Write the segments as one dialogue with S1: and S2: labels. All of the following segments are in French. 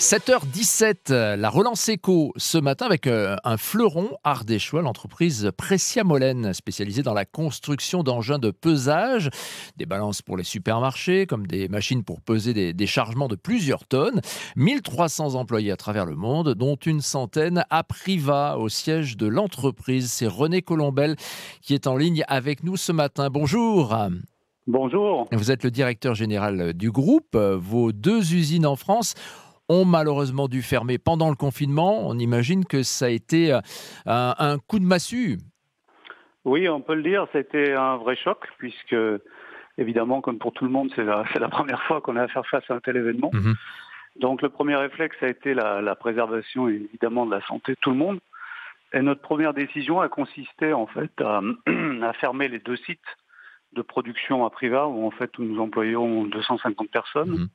S1: 7h17, la relance éco ce matin avec un fleuron ardéchois, l'entreprise Pressia Mollen, spécialisée dans la construction d'engins de pesage, des balances pour les supermarchés, comme des machines pour peser des chargements de plusieurs tonnes. 1300 employés à travers le monde, dont une centaine à Privas, au siège de l'entreprise. C'est René Colombel qui est en ligne avec nous ce matin. Bonjour.
S2: Bonjour.
S1: Vous êtes le directeur général du groupe. Vos deux usines en France ont malheureusement dû fermer pendant le confinement. On imagine que ça a été un coup de massue.
S2: Oui, on peut le dire, c'était un vrai choc puisque, évidemment, comme pour tout le monde, c'est la première fois qu'on a à faire face à un tel événement.
S1: Mhm.
S2: Donc le premier réflexe a été la préservation, évidemment, de la santé de tout le monde. Et notre première décision a consisté, en fait, à fermer les deux sites de production à Privas, où nous employons 250 personnes.
S1: Mhm.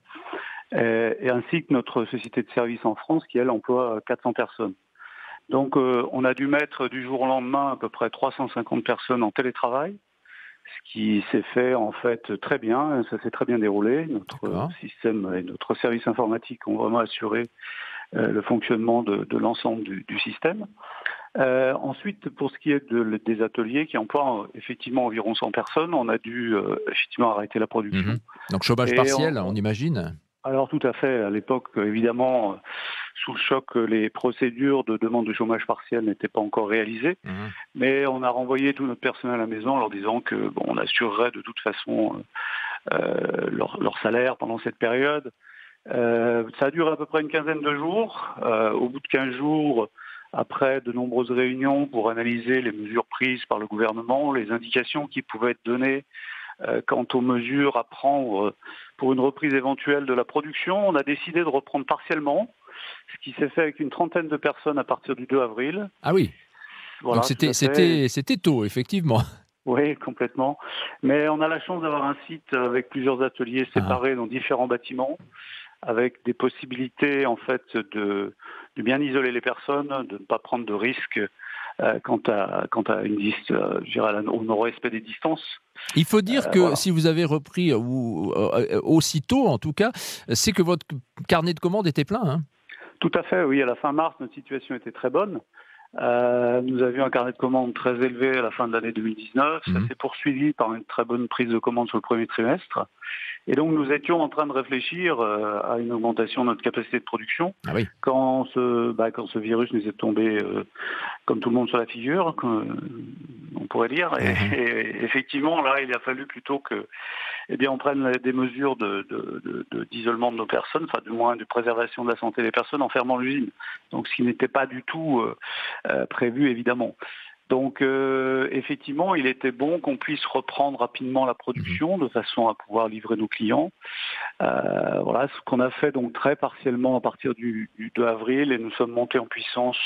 S2: Et ainsi que notre société de service en France qui, elle, emploie 400 personnes. Donc, on a dû mettre du jour au lendemain à peu près 350 personnes en télétravail, ce qui s'est fait en fait très bien, ça s'est très bien déroulé. Notre
S1: D'accord.
S2: système et notre service informatique ont vraiment assuré le fonctionnement de l'ensemble du système. Ensuite, pour ce qui est des ateliers qui emploient effectivement environ 100 personnes, on a dû effectivement arrêter la production.
S1: Mhm. Donc chômage
S2: Et
S1: partiel, on imagine.
S2: alors tout à fait, à l'époque, évidemment, sous le choc, les procédures de demande de chômage partiel n'étaient pas encore réalisées,
S1: Mhm.
S2: mais on a renvoyé tout notre personnel à la maison en leur disant que on assurerait de toute façon leur salaire pendant cette période. Ça a duré à peu près une quinzaine de jours. Au bout de 15 jours, après de nombreuses réunions pour analyser les mesures prises par le gouvernement, les indications qui pouvaient être données quant aux mesures à prendre pour une reprise éventuelle de la production, on a décidé de reprendre partiellement, ce qui s'est fait avec une trentaine de personnes à partir du 2 avril.
S1: Ah oui, donc
S2: Voilà, tout à fait.
S1: c'était tôt, effectivement.
S2: Oui, complètement. Mais on a la chance d'avoir un site avec plusieurs ateliers
S1: Ah.
S2: séparés dans différents bâtiments, avec des possibilités en fait de bien isoler les personnes, de ne pas prendre de risques quant à je dirais, au non-respect des distances.
S1: Il faut dire que
S2: Voilà.
S1: si vous avez repris, ou aussitôt en tout cas, c'est que votre carnet de commandes était plein, hein.
S2: Tout à fait, oui. À la fin mars, notre situation était très bonne. Nous avions un carnet de commandes très élevé à la fin de l'année 2019. Ça
S1: Mhm.
S2: s'est poursuivi par une très bonne prise de commande sur le premier trimestre. Et donc, nous étions en train de réfléchir à une augmentation de notre capacité de production
S1: Ah oui.
S2: quand ce virus nous est tombé, comme tout le monde, sur la figure, on pourrait dire.
S1: Mhm.
S2: Et effectivement, là, il a fallu plutôt que on prenne des mesures d'isolement de nos personnes, enfin du moins de préservation de la santé des personnes en fermant l'usine. Donc ce qui n'était pas du tout prévu évidemment. Donc effectivement, il était bon qu'on puisse reprendre rapidement la
S1: Mhm.
S2: production de façon à pouvoir livrer nos clients. Voilà ce qu'on a fait donc très partiellement à partir du 2 avril et nous sommes montés en puissance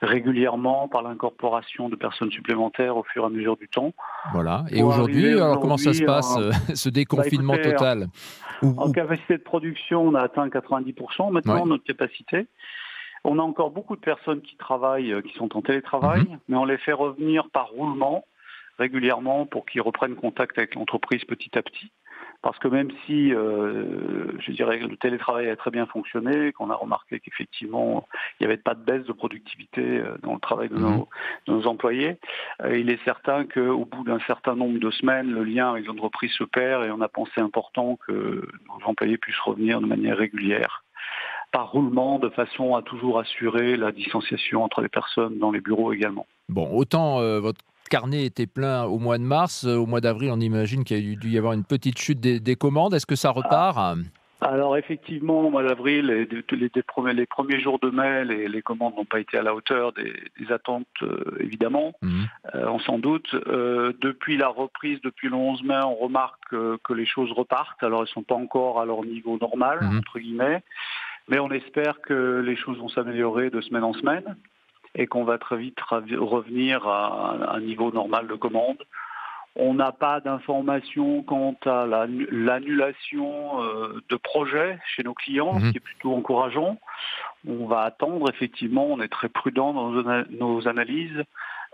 S2: régulièrement par l'incorporation de personnes supplémentaires au fur et à mesure du temps
S1: Voilà. Et
S2: pour arriver
S1: aujourd'hui, alors comment ça se
S2: aujourd'hui
S1: passe, ce déconfinement
S2: écoutez,
S1: total?
S2: en
S1: Ou
S2: capacité de production, on a atteint 90%
S1: ouais.
S2: maintenant notre capacité. On a encore beaucoup de personnes qui travaillent, qui sont en
S1: Mhm.
S2: télétravail, mais on les fait revenir par roulement régulièrement pour qu'ils reprennent contact avec l'entreprise petit à petit. Parce que même si, je dirais, le télétravail a très bien fonctionné, qu'on a remarqué qu'effectivement, il n'y avait pas de baisse de productivité dans le travail
S1: Mhm.
S2: de nos employés, il est certain qu'au bout d'un certain nombre de semaines, le lien avec l'entreprise se perd et on a pensé important que nos employés puissent revenir de manière régulière, par roulement, de façon à toujours assurer la distanciation entre les personnes dans les bureaux également.
S1: Bon, autant votre carnet était plein au mois de mars, au mois d'avril, on imagine qu'il y a dû y avoir une petite chute des commandes. Est-ce que ça repart?
S2: Alors effectivement, au mois d'avril et les premiers jours de mai, les commandes n'ont pas été à la hauteur des attentes, évidemment,
S1: Mhm.
S2: on s'en doute. Depuis la reprise, depuis le 11 mai, on remarque que les choses repartent. Alors elles ne sont pas encore à leur niveau normal,
S1: Mhm.
S2: entre guillemets, mais on espère que les choses vont s'améliorer de semaine en semaine et qu'on va très vite revenir à un niveau normal de commande. On n'a pas d'informations quant à l'annulation de projets chez nos clients, ce
S1: Mhm.
S2: qui est plutôt encourageant. On va attendre, effectivement, on est très prudent dans nos analyses.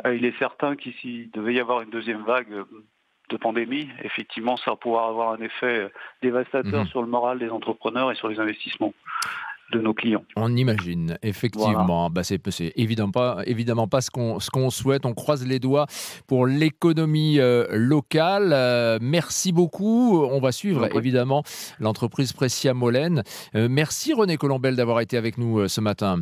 S2: Il est certain qu'ici, devait y avoir une deuxième vague de pandémie, effectivement, ça va pouvoir avoir un effet dévastateur
S1: Mhm.
S2: sur le moral des entrepreneurs et sur les investissements. de nos clients.
S1: On imagine, effectivement.
S2: Voilà.
S1: C'est évidemment pas ce qu'on souhaite. On croise les doigts pour l'économie locale. Merci beaucoup. On va suivre, évidemment, l'entreprise Pressia Molène. Merci René Colombel d'avoir été avec nous ce matin.